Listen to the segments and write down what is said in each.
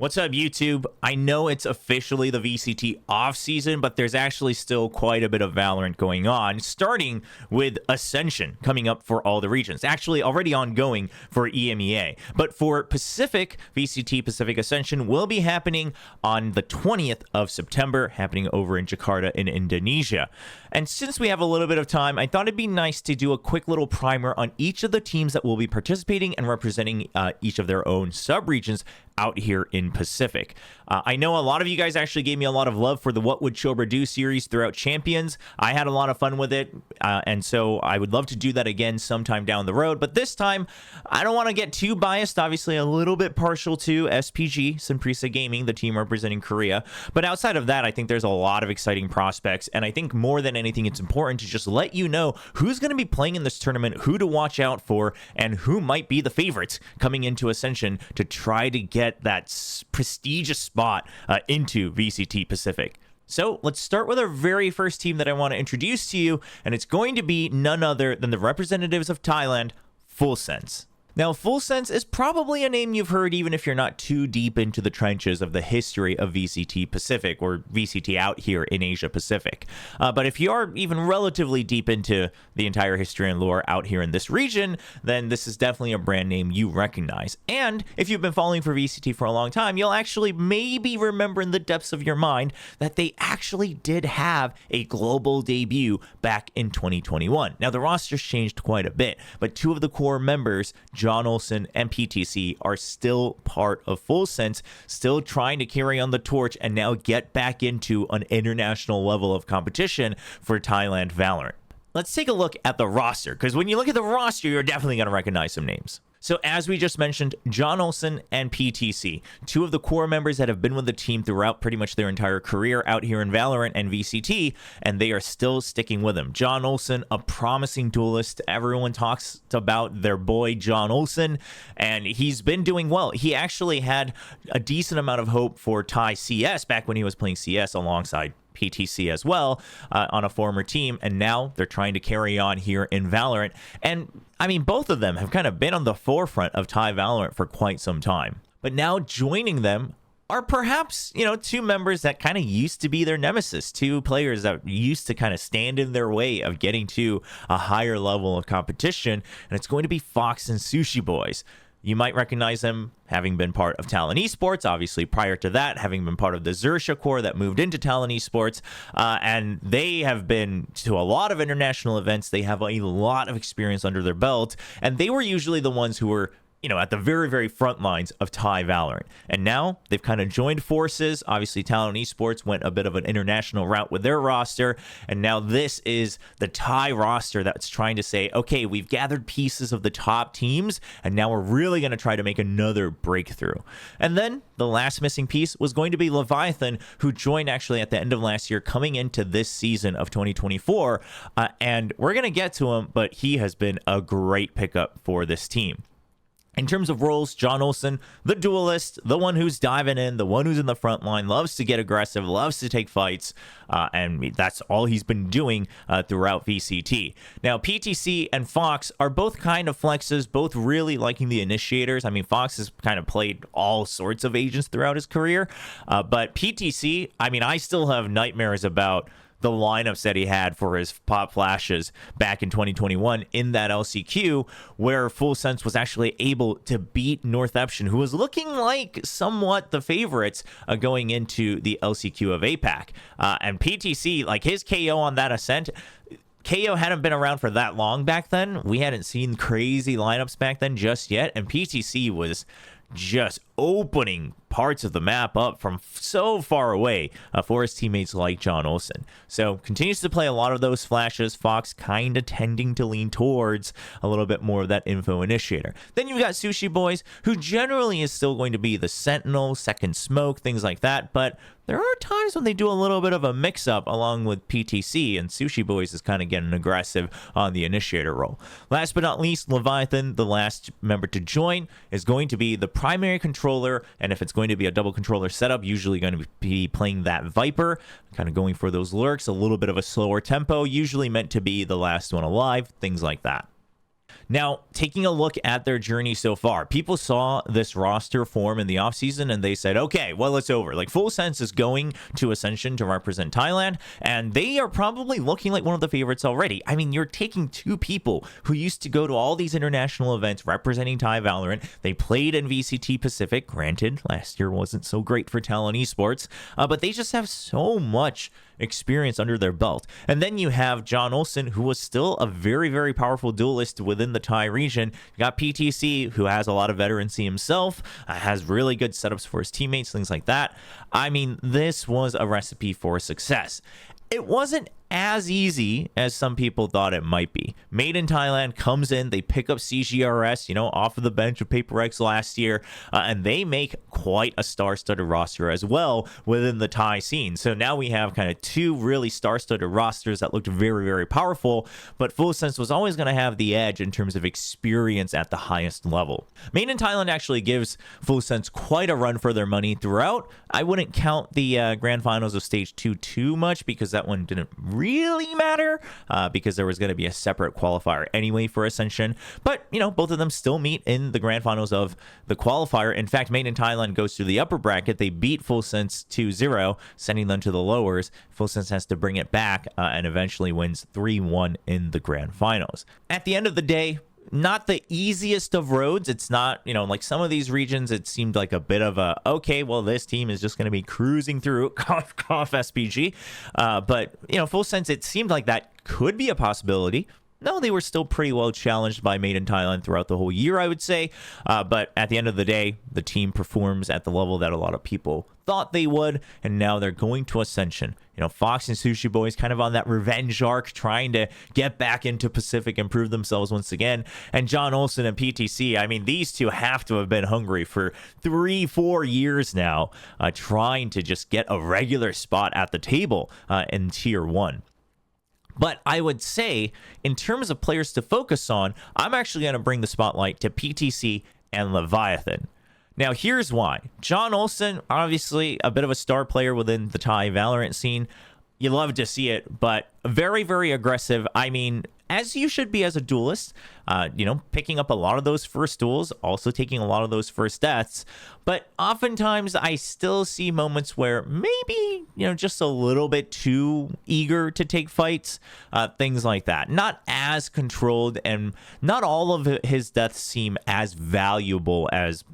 What's up, YouTube? I know it's officially the VCT off season, but there's actually still quite a bit of Valorant going on, starting with Ascension coming up for all the regions. Actually, already ongoing for EMEA. But for Pacific, VCT Pacific Ascension will be happening on the 20th of September, happening over in Jakarta in Indonesia. And since we have a little bit of time, I thought it'd be nice to do a quick little primer on each of the teams that will be participating and representing each of their own sub-regions out here in Pacific. I know a lot of you guys actually gave me a lot of love for the What Would Chobra Do series throughout Champions. I had a lot of fun with it, and so I would love to do that again sometime down the road. But this time, I don't want to get too biased. Obviously, a little bit partial to SPG, Prisa Gaming, the team representing Korea. But outside of that, I think there's a lot of exciting prospects, and I think more than anything, it's important to just let you know who's going to be playing in this tournament, who to watch out for, and who might be the favorites coming into Ascension to try to get that prestigious spot into VCT Pacific. So let's start with our very first team that I want to introduce to you, and it's going to be none other than the representatives of Thailand, Full Sense. Now, Full Sense is probably a name you've heard even if you're not too deep into the trenches of the history of VCT Pacific or VCT out here in Asia Pacific. But if you are even relatively deep into the entire history and lore out here in this region, then this is definitely a brand name you recognize. And if you've been following for VCT for a long time, you'll actually maybe remember in the depths of your mind that they actually did have a global debut back in 2021. Now, the roster's changed quite a bit, but two of the core members, John Olsen and PTC, are still part of Full Sense, still trying to carry on the torch and now get back into an international level of competition for Thailand Valorant. Let's take a look at the roster, because when you look at the roster, you're definitely going to recognize some names. So as we just mentioned, John Olsen and PTC, two of the core members that have been with the team throughout pretty much their entire career out here in Valorant and VCT, and they are still sticking with him. John Olsen, a promising duelist. Everyone talks about their boy John Olsen, and he's been doing well. He actually had a decent amount of hope for Thai CS back when he was playing CS alongside PTC as well on a former team, and now they're trying to carry on here in Valorant. And I mean, both of them have kind of been on the forefront of Thai Valorant for quite some time. But now joining them are perhaps, two members that kind of used to be their nemesis, two players that used to kind of stand in their way of getting to a higher level of competition, and it's going to be Fox and Sushi Boys. You might recognize them having been part of Talon Esports, obviously prior to that, having been part of the Xerxia core that moved into Talon Esports, and they have been to a lot of international events. They have a lot of experience under their belt, and they were usually the ones who were at the very, very front lines of Thai Valorant. And now they've kind of joined forces. Obviously, Talon Esports went a bit of an international route with their roster. And now this is the Thai roster that's trying to say, okay, we've gathered pieces of the top teams, and now we're really going to try to make another breakthrough. And then the last missing piece was going to be Leviathan, who joined actually at the end of last year, coming into this season of 2024. And we're going to get to him, but he has been a great pickup for this team. In terms of roles, John Olsen, the duelist, the one who's diving in, the one who's in the front line, loves to get aggressive, loves to take fights, and that's all he's been doing throughout VCT. Now, PTC and Fox are both kind of flexes, both really liking the initiators. I mean, Fox has kind of played all sorts of agents throughout his career, but PTC, I mean, I still have nightmares about the lineups that he had for his pop flashes back in 2021 in that LCQ, where Full Sense was actually able to beat North Eption, who was looking like somewhat the favorites going into the LCQ of APAC. And PTC, like his KO on that Ascent, KO hadn't been around for that long back then. We hadn't seen crazy lineups back then just yet, and PTC was just opening parts of the map up from so far away for his teammates like John Olsen. So continues to play a lot of those flashes. Fox kind of tending to lean towards a little bit more of that info initiator. Then you've got Sushi Boys, who generally is still going to be the Sentinel, second smoke, things like that, but there are times when they do a little bit of a mix-up along with PTC, and Sushi Boys is kind of getting aggressive on the initiator role. Last but not least, Leviathan, the last member to join, is going to be the primary controller, and if it's going to be a double controller setup, usually going to be playing that Viper, kind of going for those lurks, a little bit of a slower tempo, usually meant to be the last one alive, things like that. Now, taking a look at their journey so far, people saw this roster form in the offseason and they said, okay, well, it's over. Like, Full Sense is going to Ascension to represent Thailand, and they are probably looking like one of the favorites already. I mean, you're taking two people who used to go to all these international events representing Thai Valorant. They played in VCT Pacific. Granted, last year wasn't so great for Talon Esports, but they just have so much experience under their belt. And then you have John Olsen, who was still a very, very powerful duelist within the Thai region. You got PTC, who has a lot of veterancy himself, has really good setups for his teammates, things like that. I mean, this was a recipe for success. It wasn't as easy as some people thought it might be. Made in Thailand comes in, they pick up CGRS, off of the bench of PaperX last year, and they make quite a star-studded roster as well within the Thai scene. So now we have kind of two really star-studded rosters that looked very, very powerful, but Full Sense was always going to have the edge in terms of experience at the highest level. Made in Thailand actually gives Full Sense quite a run for their money throughout. I wouldn't count the grand finals of stage 2 too much because that one didn't really matter because there was going to be a separate qualifier anyway for Ascension. But, both of them still meet in the grand finals of the qualifier. In fact, Made in Thailand goes to the upper bracket. They beat Full Sense 2-0, sending them to the lowers. Full Sense has to bring it back and eventually wins 3-1 in the grand finals. At the end of the day, not the easiest of roads. It's not, like some of these regions, it seemed like a bit of a, okay, well, this team is just going to be cruising through cough SPG. But, Full Sense, it seemed like that could be a possibility. No, they were still pretty well challenged by Made in Thailand throughout the whole year, I would say. But at the end of the day, the team performs at the level that a lot of people thought they would, and now they're going to Ascension. Fox and Sushi Boys kind of on that revenge arc, trying to get back into Pacific and prove themselves once again. And John Olsen and PTC, I mean, these two have to have been hungry for 3-4 years now, trying to just get a regular spot at the table in Tier 1. But I would say, in terms of players to focus on, I'm actually going to bring the spotlight to PTC and Leviathan. Now, here's why. John Olsen, obviously a bit of a star player within the Thai Valorant scene. You love to see it, but very, very aggressive. I mean, as you should be as a duelist, picking up a lot of those first duels, also taking a lot of those first deaths. But oftentimes I still see moments where maybe, just a little bit too eager to take fights, things like that. Not as controlled, and not all of his deaths seem as valuable as,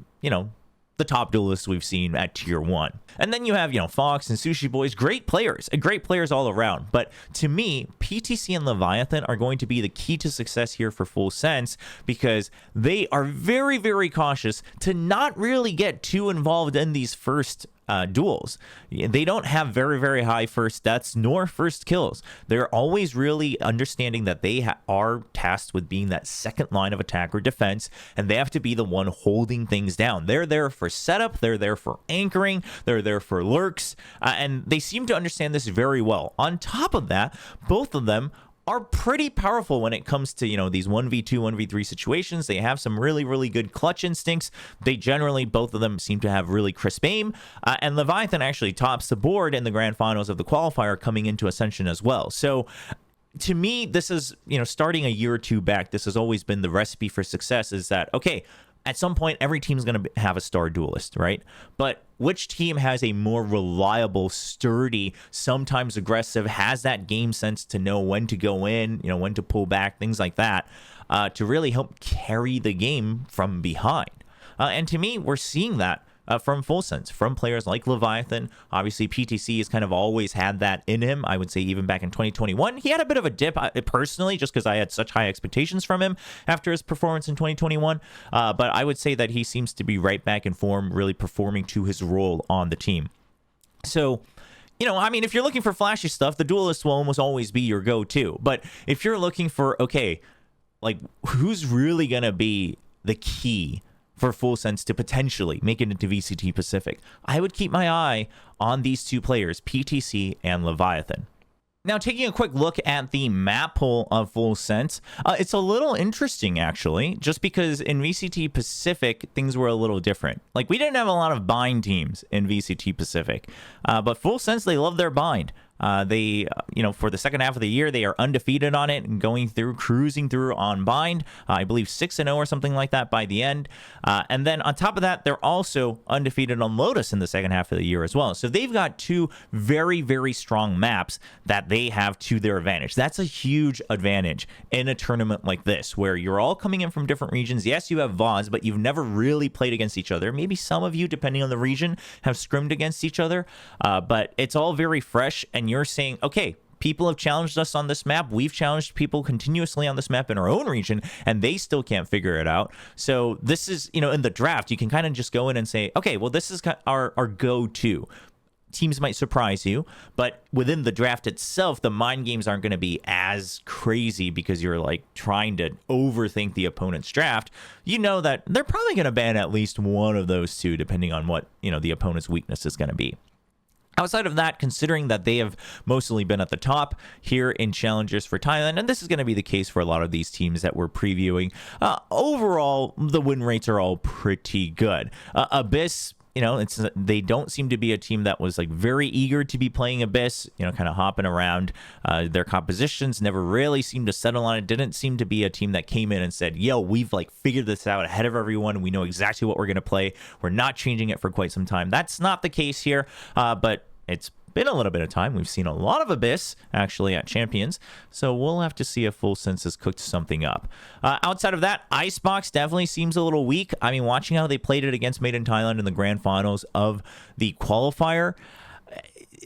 the top duelists we've seen at Tier 1. And then you have, Fox and Sushi Boys, great players all around. But to me, PTC and Leviathan are going to be the key to success here for Full Sense, because they are very, very cautious to not really get too involved in these first duels. They don't have very, very high first deaths nor first kills. They're always really understanding that they are tasked with being that second line of attack or defense, and they have to be the one holding things down. They're there for setup, they're there for anchoring, they're there for lurks, and they seem to understand this very well. On top of that, both of them are pretty powerful when it comes to, these 1v2, 1v3 situations. They have some really, really good clutch instincts. They generally, both of them seem to have really crisp aim. And Leviathan actually tops the board in the grand finals of the qualifier coming into Ascension as well. So to me, this is, starting a year or two back, this has always been the recipe for success, is that, okay, at some point, every team's going to have a star duelist, right? But which team has a more reliable, sturdy, sometimes aggressive, has that game sense to know when to go in, when to pull back, things like that, to really help carry the game from behind. And to me, we're seeing that from Full Sense, from players like Leviathan. Obviously, PTC has kind of always had that in him. I would say even back in 2021, he had a bit of a dip personally, just because I had such high expectations from him after his performance in 2021. But I would say that he seems to be right back in form, really performing to his role on the team. So, if you're looking for flashy stuff, the duelist will almost always be your go-to. But if you're looking for, okay, like, who's really going to be the key for Full Sense to potentially make it into VCT Pacific, I would keep my eye on these two players, PTC and Leviathan. Now, taking a quick look at the map pool of Full Sense, it's a little interesting, actually, just because in VCT Pacific, things were a little different. Like, we didn't have a lot of bind teams in VCT Pacific, but Full Sense, they love their bind. For the second half of the year, they are undefeated on it and cruising through on Bind. I believe 6-0 or something like that by the end. And then on top of that, they're also undefeated on Lotus in the second half of the year as well. So they've got two very, very strong maps that they have to their advantage. That's a huge advantage in a tournament like this, where you're all coming in from different regions. Yes, you have VODs, but you've never really played against each other. Maybe some of you, depending on the region, have scrimmed against each other, but it's all very fresh, and you're saying, okay, people have challenged us on this map. We've challenged people continuously on this map in our own region, and they still can't figure it out. So this is, in the draft, you can kind of just go in and say, okay, well, this is our go-to. Teams might surprise you, but within the draft itself, the mind games aren't going to be as crazy because you're like trying to overthink the opponent's draft. You know that they're probably going to ban at least one of those two, depending on what, the opponent's weakness is going to be. Outside of that, considering that they have mostly been at the top here in Challengers for Thailand, and this is going to be the case for a lot of these teams that we're previewing, overall, the win rates are all pretty good. Abyss, they don't seem to be a team that was like very eager to be playing Abyss, kind of hopping around. Their compositions never really seemed to settle on it. Didn't seem to be a team that came in and said, yo, we've like figured this out ahead of everyone. We know exactly what we're going to play. We're not changing it for quite some time. That's not the case here, but it's been a little bit of time. We've seen a lot of Abyss actually at Champions, so we'll have to see if Full Sense has cooked something up. Outside of that, Icebox definitely seems a little weak. I mean, watching how they played it against Made in Thailand in the grand finals of the qualifier,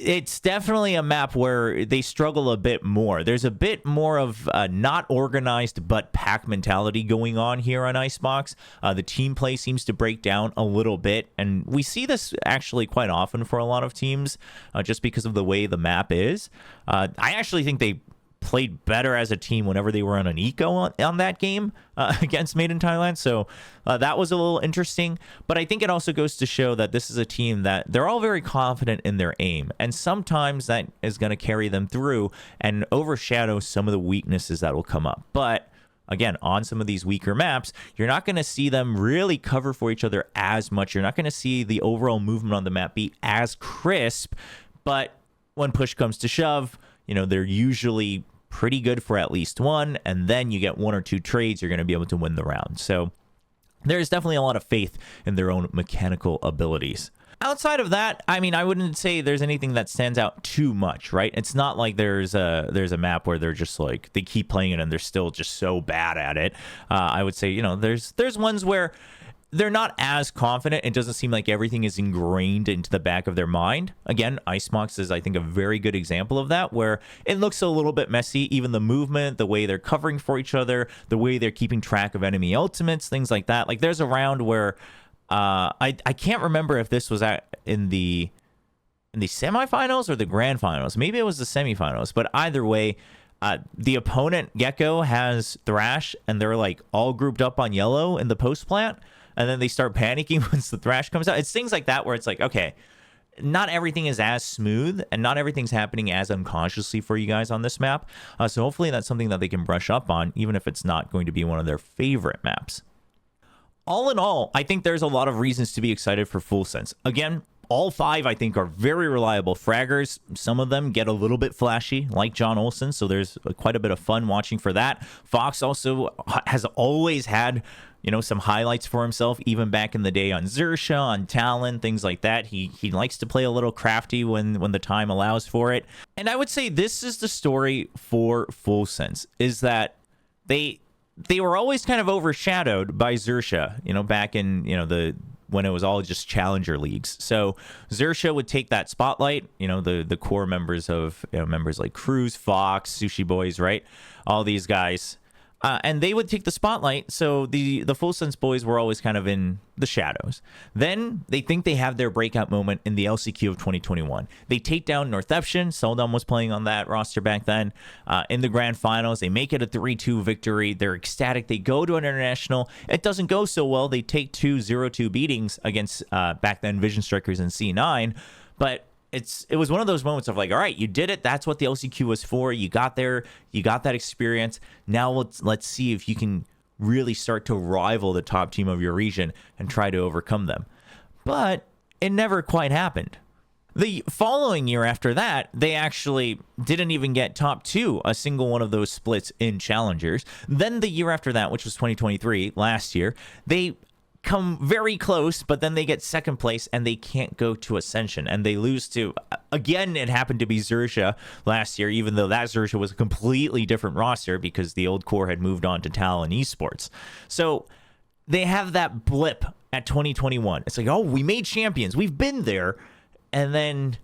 it's definitely a map where they struggle a bit more. There's a bit more of not organized but pack mentality going on here on Icebox. The team play seems to break down a little bit, and we see this actually quite often for a lot of teams just because of the way the map is. I actually think they played better as a team whenever they were on an eco on that game against Made in Thailand. So that was a little interesting. But I think it also goes to show that this is a team that they're all very confident in their aim. And sometimes that is going to carry them through and overshadow some of the weaknesses that will come up. But again, on some of these weaker maps, you're not going to see them really cover for each other as much. You're not going to see the overall movement on the map be as crisp. But when push comes to shove, they're usually pretty good for at least one, and then you get one or two trades, you're going to be able to win the round. So there's definitely a lot of faith in their own mechanical abilities. Outside of that, I mean, I wouldn't say there's anything that stands out too much, right? It's not like there's a map where they're just like, they keep playing it and they're still just so bad at it. I would say, there's ones where they're not as confident. It doesn't seem like everything is ingrained into the back of their mind. Again, Icebox is, I think, a very good example of that, where it looks a little bit messy. Even the movement, the way they're covering for each other, the way they're keeping track of enemy ultimates, things like that. Like, there's a round where I can't remember if this was in the semifinals or the grand finals. Maybe it was the semifinals, but either way, the opponent Gecko has Thrash, and they're like all grouped up on yellow in the post plant. And then they start panicking once the Thrash comes out. It's things like that where it's like, okay, not everything is as smooth and not everything's happening as unconsciously for you guys on this map. So hopefully that's something that they can brush up on, even if it's not going to be one of their favorite maps. All in all, I think there's a lot of reasons to be excited for Full Sense. Again, all five, I think, are very reliable fraggers. Some of them get a little bit flashy, like John Olsen, so there's quite a bit of fun watching for that. Fox also has always had some highlights for himself, even back in the day on Xersha, on Talon, things like that. He likes to play a little crafty when the time allows for it. And I would say this is the story for Full Sense, is that they were always kind of overshadowed by Xersha, back in, when it was all just challenger leagues. So Xersha would take that spotlight, the core members of, members like Cruz, Fox, Sushi Boys, right? All these guys. And they would take the spotlight, so the Full Sense boys were always kind of in the shadows. Then they think they have their breakout moment in the LCQ of 2021. They take down Northeption. Seldom was playing on that roster back then. In the grand finals, they make it a 3-2 victory. They're ecstatic. They go to an international. It doesn't go so well. They take 0-2 beatings against back then Vision Strikers and C9, but it was one of those moments of like, all right, you did it. That's what the LCQ was for. You got there. You got that experience. Now let's see if you can really start to rival the top team of your region and try to overcome them. But it never quite happened. The following year after that, they actually didn't even get top 2 a single one of those splits in Challengers. Then the year after that, which was 2023, last year, they come very close, but then they get second place and they can't go to Ascension, and they lose to, again, it happened to be Xerxia last year, even though that Xerxia was a completely different roster because the old core had moved on to Talon Esports. So they have that blip at 2021. It's like, oh, we made champions, we've been there, and then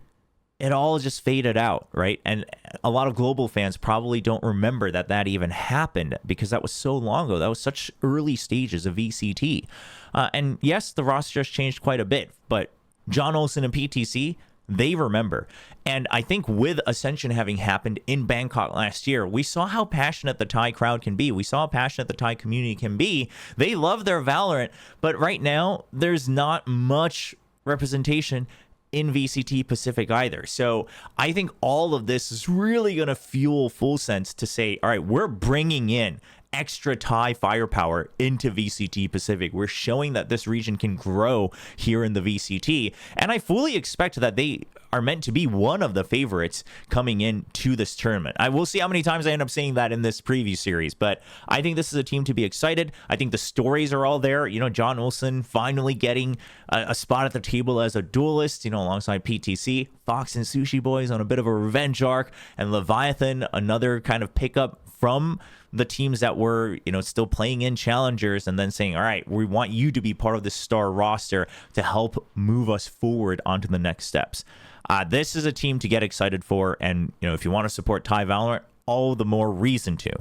it all just faded out, right? And a lot of global fans probably don't remember that that even happened because that was so long ago. That was such early stages of VCT. And yes, the roster has changed quite a bit, but John Olsen and PTC, they remember. And I think with Ascension having happened in Bangkok last year, we saw how passionate the Thai crowd can be. We saw how passionate the Thai community can be. They love their Valorant, but right now there's not much representation in VCT Pacific either. So I think all of this is really going to fuel Full Sense to say, all right, we're bringing in extra Thai firepower into VCT Pacific. We're showing that this region can grow here in the VCT. And I fully expect that they are meant to be one of the favorites coming into this tournament. I will see how many times I end up saying that in this preview series, but I think this is a team to be excited. I think the stories are all there. You know, John Olsen finally getting a spot at the table as a duelist, you know, alongside PTC, Fox and Sushi Boys on a bit of a revenge arc, and Leviathan, another kind of pickup from the teams that were, you know, still playing in Challengers, and then saying, all right, we want you to be part of this star roster to help move us forward onto the next steps. This is a team to get excited for, and, you know, if you want to support Thai Valorant, all the more reason to.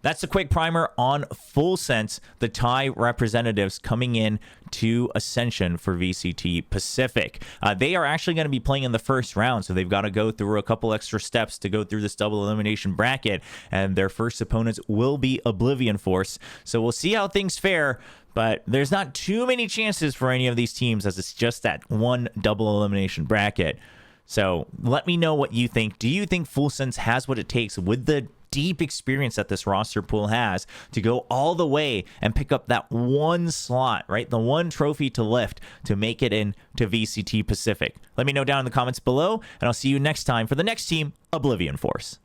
That's a quick primer on Full Sense, the Thai representatives coming in to Ascension for VCT Pacific. They are actually going to be playing in the first round, so they've got to go through a couple extra steps to go through this double elimination bracket, and their first opponents will be Oblivion Force. So we'll see how things fare, but there's not too many chances for any of these teams, as it's just that one double elimination bracket. So let me know what you think. Do you think Full Sense has what it takes with the deep experience that this roster pool has to go all the way and pick up that one slot, right? The one trophy to lift to make it into VCT Pacific? Let me know down in the comments below, and I'll see you next time for the next team, Oblivion Force.